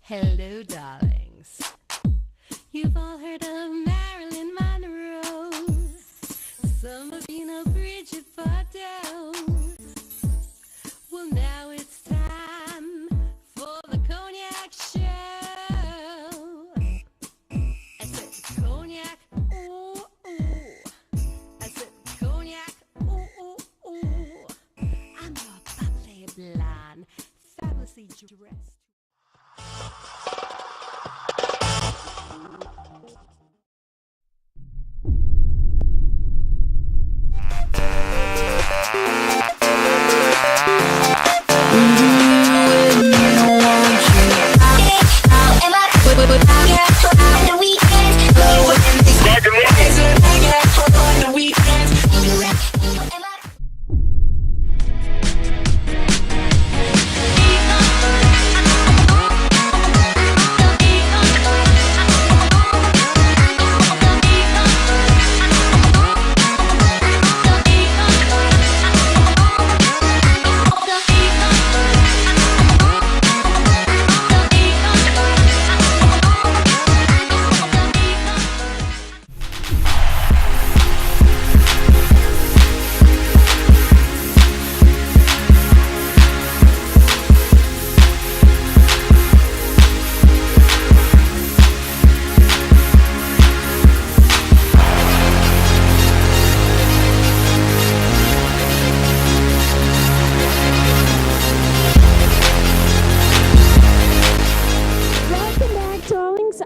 Hello, darlings. You've all heard of Marilyn Monroe. Some of you know Bridget Bardot. Well, now it's time for the Cognac Show. I said cognac, ooh, ooh. I said cognac, ooh, ooh, ooh. I'm your bubbly blonde, fabulously dressed.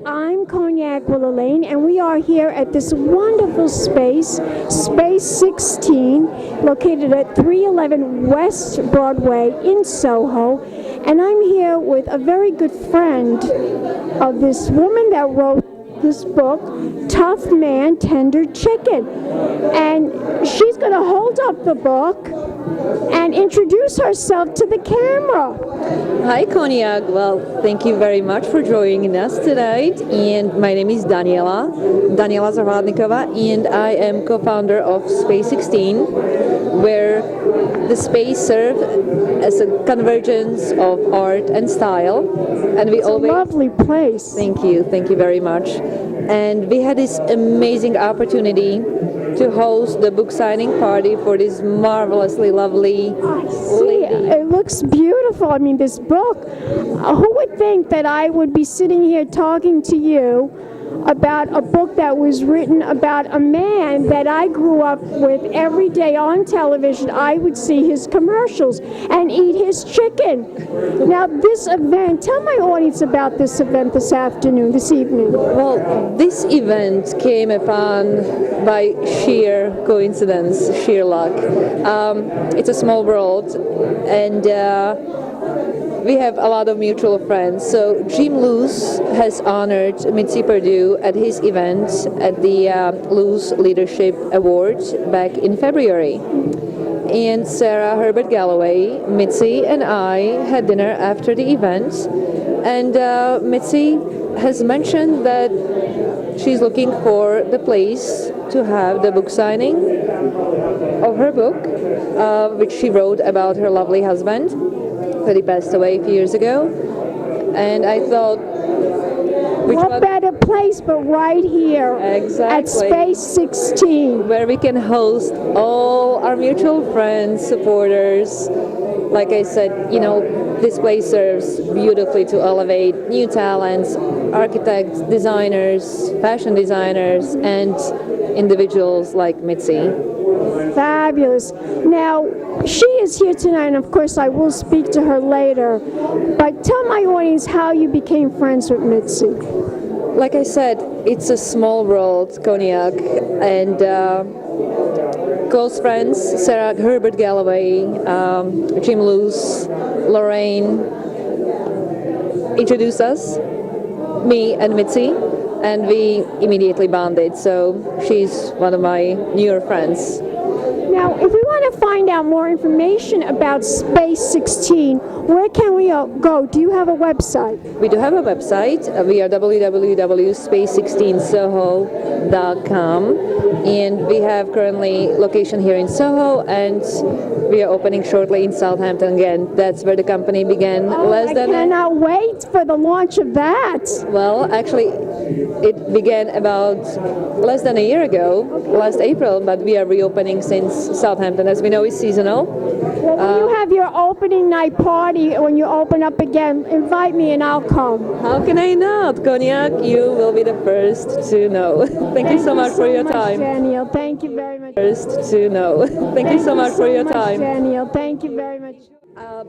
I'm Cognac Wellerlane, and we are here at this wonderful space, Space 16, located at 311 West Broadway in Soho. And I'm here with a very good friend of this woman that wrote this book, Tough Man, Tender Chicken. And she's going to hold up the book and introduce herself to the camera. Hi, Cognac. Well, thank you very much for joining us tonight. And my name is Daniela Zahradnikova, and I am co-founder of Space 16, where the space serves as a convergence of art and style. And It's a lovely place. Thank you very much. And we had this amazing opportunity to host the book signing party for this marvelously lovely lady. It looks beautiful. I mean, this book. Who would think that I would be sitting here talking to you about a book that was written about a man that I grew up with every day on television? I would see his commercials and eat his chicken. Now, this event, tell my audience about this event this evening. Well, this event came upon by sheer coincidence, sheer luck. It's a small world, and we have a lot of mutual friends. So Jim Luce has honored Mitzi Perdue at his event at the Luce Leadership Awards back in February. And Sara Herbert Galloway, Mitzi, and I had dinner after the event. And Mitzi has mentioned that she's looking for the place to have the book signing of her book, which she wrote about her lovely husband that he passed away a few years ago. And I thought, what better place but right here at Space 16, where we can host all our mutual friends, supporters. Like I said, this place serves beautifully to elevate new talents, architects, designers, fashion designers, and individuals like Mitzi. Fabulous. Now, she is here tonight, and of course I will speak to her later, but tell my audience how you became friends with Mitzi. Like I said, it's a small world, Cognac, and close friends, Sara Herbert Galloway, Jim Luce, Lorraine, introduced us, me and Mitzi, and we immediately bonded, so she's one of my newer friends. Now, if we want to find out more information about Space 16, where can we go? Do you have a website? We do have a website. We are www.space16soho.com, and we have currently location here in Soho, and we are opening shortly in Southampton again. That's where the company began I cannot wait for the launch of that. Well, actually, it began about less than a year ago, last April, but we are reopening since Southampton, as we know, is seasonal. Well, when you have your opening night party, when you open up again, invite me and I'll come. How can I not? Cognac, you will be the first to know. Thank you so much for your time. Daniel, thank you very much. First to know. Thank you so much for your time. Daniel, thank you very much.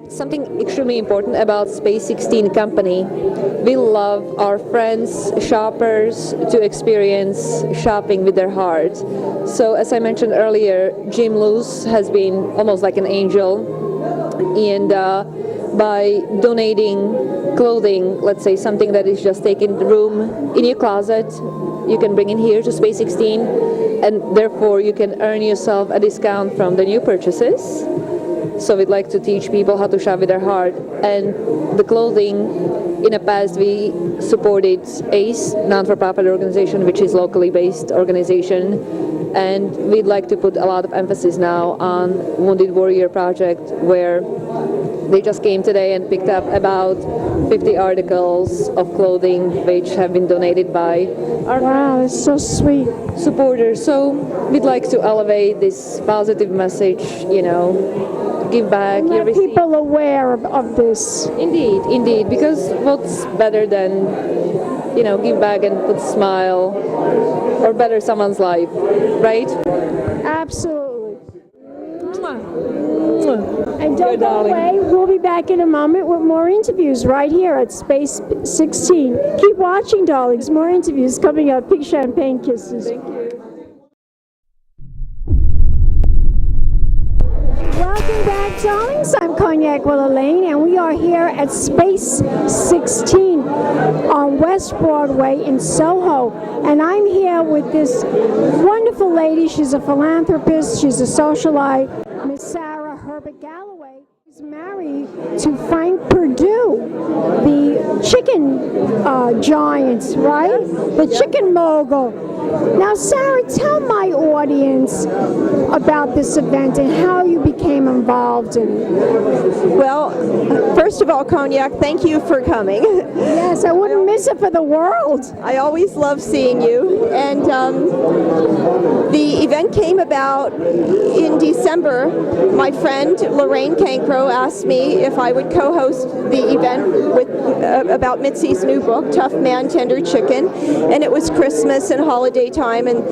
Something extremely important about Space 16 company. We love our friends, shoppers, to experience shopping with their heart. So as I mentioned earlier, Jim Luce has been almost like an angel, and by donating clothing, let's say something that is just taking room in your closet, you can bring in here to Space 16, and therefore you can earn yourself a discount from the new purchases. So we'd like to teach people how to shop with their heart. And the clothing, in the past we supported ACE, non-for-profit organization, which is locally based organization. And we'd like to put a lot of emphasis now on Wounded Warrior Project, where they just came today and picked up about 50 articles of clothing which have been donated by our that's so sweet. supporters. So we'd like to elevate this positive message, give back. Make people aware of this. Indeed, because what's better than, give back and put a smile or better someone's life, right? Absolutely. And don't go away. We'll be back in a moment with more interviews right here at Space 16. Keep watching, darlings. More interviews coming up. Big champagne kisses. Thank you. Welcome back, darlings. I'm Cognac Wellerlane, and we are here at Space 16 on West Broadway in Soho. And I'm here with this wonderful lady. She's a philanthropist. She's a socialite, Miss Sara Herbert Galloway. She's married to Frank Perdue, the chicken giant, right? The chicken mogul. Now, Sara, tell my audience about this event and how you became involved in it. Well, first of all, Cognac, thank you for coming. Yes, I wouldn't miss it for the world. I always love seeing you. And the event came about in December. My friend Lorraine Cancro asked me if I would co-host the event with about Mitzi's new book, Tough Man, Tender Chicken. And it was Christmas and holiday time, and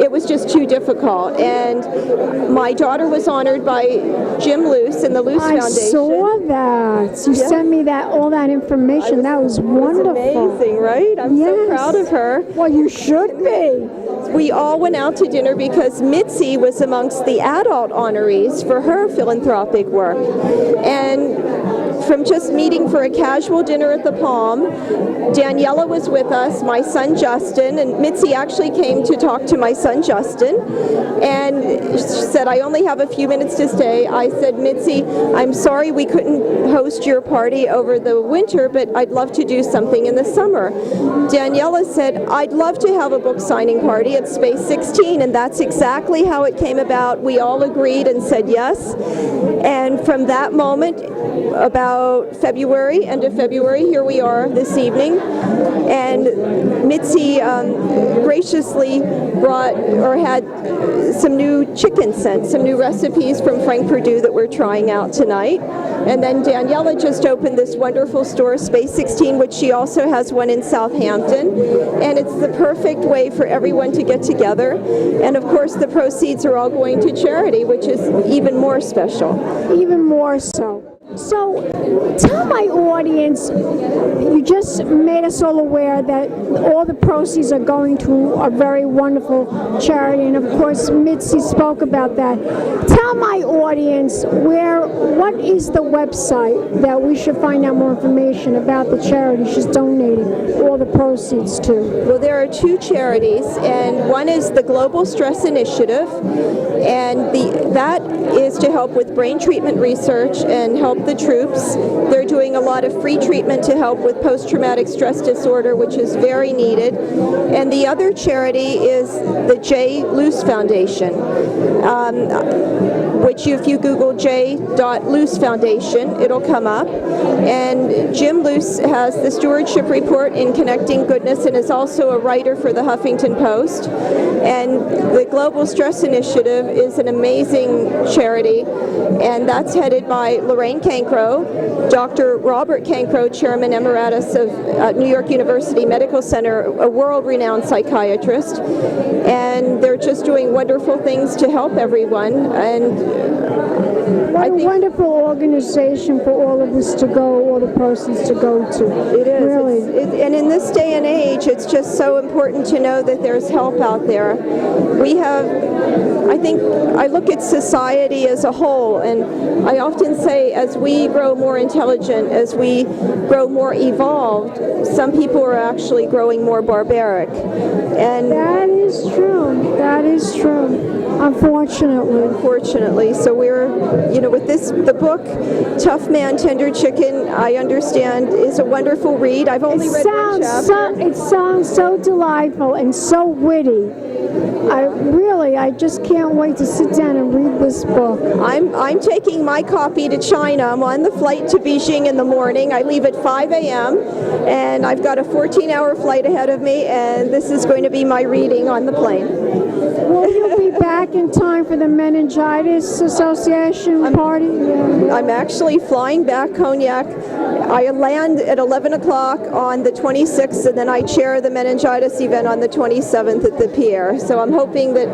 it was just too difficult. And my daughter was honored by Jim Luce and the Luce Foundation. I saw that. You sent me all that information. That was wonderful. Amazing, right? I'm so proud of her. Well, you should be. We all went out to dinner because Mitzi was amongst the adult honorees for her philanthropic work. And from just meeting for a casual dinner at the Palm, Daniela was with us, my son Justin, and Mitzi actually came to talk to my son Justin, and she said, I only have a few minutes to stay. I said, Mitzi, I'm sorry we couldn't host your party over the winter, but I'd love to do something in the summer. Daniela said, I'd love to have a book signing party at Space 16, and that's exactly how it came about. We all agreed and said yes, and from that moment, about February, end of February, here we are this evening, and Mitzi graciously brought or had some new chicken scents, some new recipes from Frank Perdue that we're trying out tonight. And then Daniela just opened this wonderful store, Space 16, which she also has one in Southampton, and it's the perfect way for everyone to get together. And of course the proceeds are all going to charity, which is even more special. Even more so. So tell my audience, you just made us all aware that all the proceeds are going to a very wonderful charity, and of course Mitzi spoke about that. Tell my audience what is the website that we should find out more information about the charity she's donating all the proceeds to. Well, there are two charities, and one is the Global Stress Initiative, and that is to help with brain treatment research and help the troops. They're doing a lot of free treatment to help with post-traumatic stress disorder, which is very needed. And the other charity is the J. Luce Foundation, which if you Google J. Luce Foundation, it'll come up. And Jim Luce has the stewardship report in Connecting Goodness and is also a writer for the Huffington Post. And the Global Stress Initiative is an amazing charity, and that's headed by Lorraine Cancro, Dr. Robert Cancro, Chairman Emeritus of New York University Medical Center, a world-renowned psychiatrist. And they're just doing wonderful things to help everyone. And what a wonderful organization for all of us to go, all the proceeds to go to. It is. Really. And in this day and age, it's just so important to know that there's help out there. We have, I look at society as a whole, and I often say as we grow more intelligent, as we grow more evolved, some people are actually growing more barbaric. And that is true. That is true. Unfortunately. So we're, with the book, Tough Man, Tender Chicken, I understand, is a wonderful read. I've only read one chapter. It sounds so delightful and so witty. I just can't wait to sit down and read this book. I'm taking my copy to China. I'm on the flight to Beijing in the morning. I leave at 5 a.m. and I've got a 14-hour flight ahead of me, and this is going to be my reading on the plane. Will you be back in time for the Meningitis Association party? Yeah. I'm actually flying back Cognac. I land at 11 o'clock on the 26th, and then I chair the meningitis event on the 27th at the Pierre. So I'm hoping that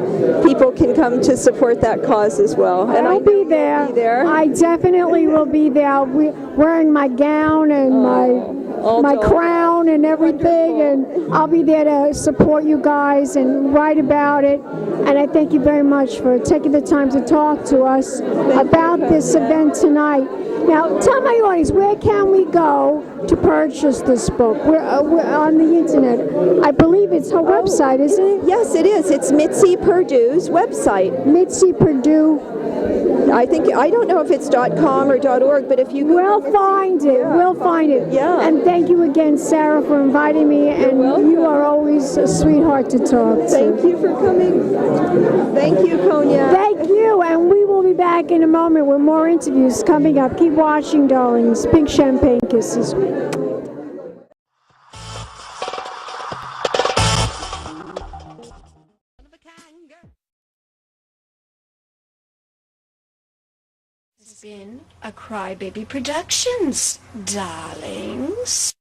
people can come to support that cause as well. And I'll be there. I definitely will be there. I'll be wearing my gown and my crown and everything, and I'll be there to support you guys and write about it. And I thank you very much for taking the time to talk to us about this event tonight. Now, tell my audience, where can we go to purchase this book? We're on the internet. I believe it's her website, isn't it? Yes, it is. It's Mitzi Perdue's website. Mitzi Perdue. I don't know if it's .com or .org, but if you We'll find it. Yeah. We'll find it. Yeah. And thank you again, Sarah, for inviting me. And you are always a sweetheart to talk to. Thank you for coming. Thank you, Cognac. Thank you. And we will be back in a moment with more interviews coming up. Keep watching, darlings. Big champagne kisses. It's been a Crybaby Productions, darlings.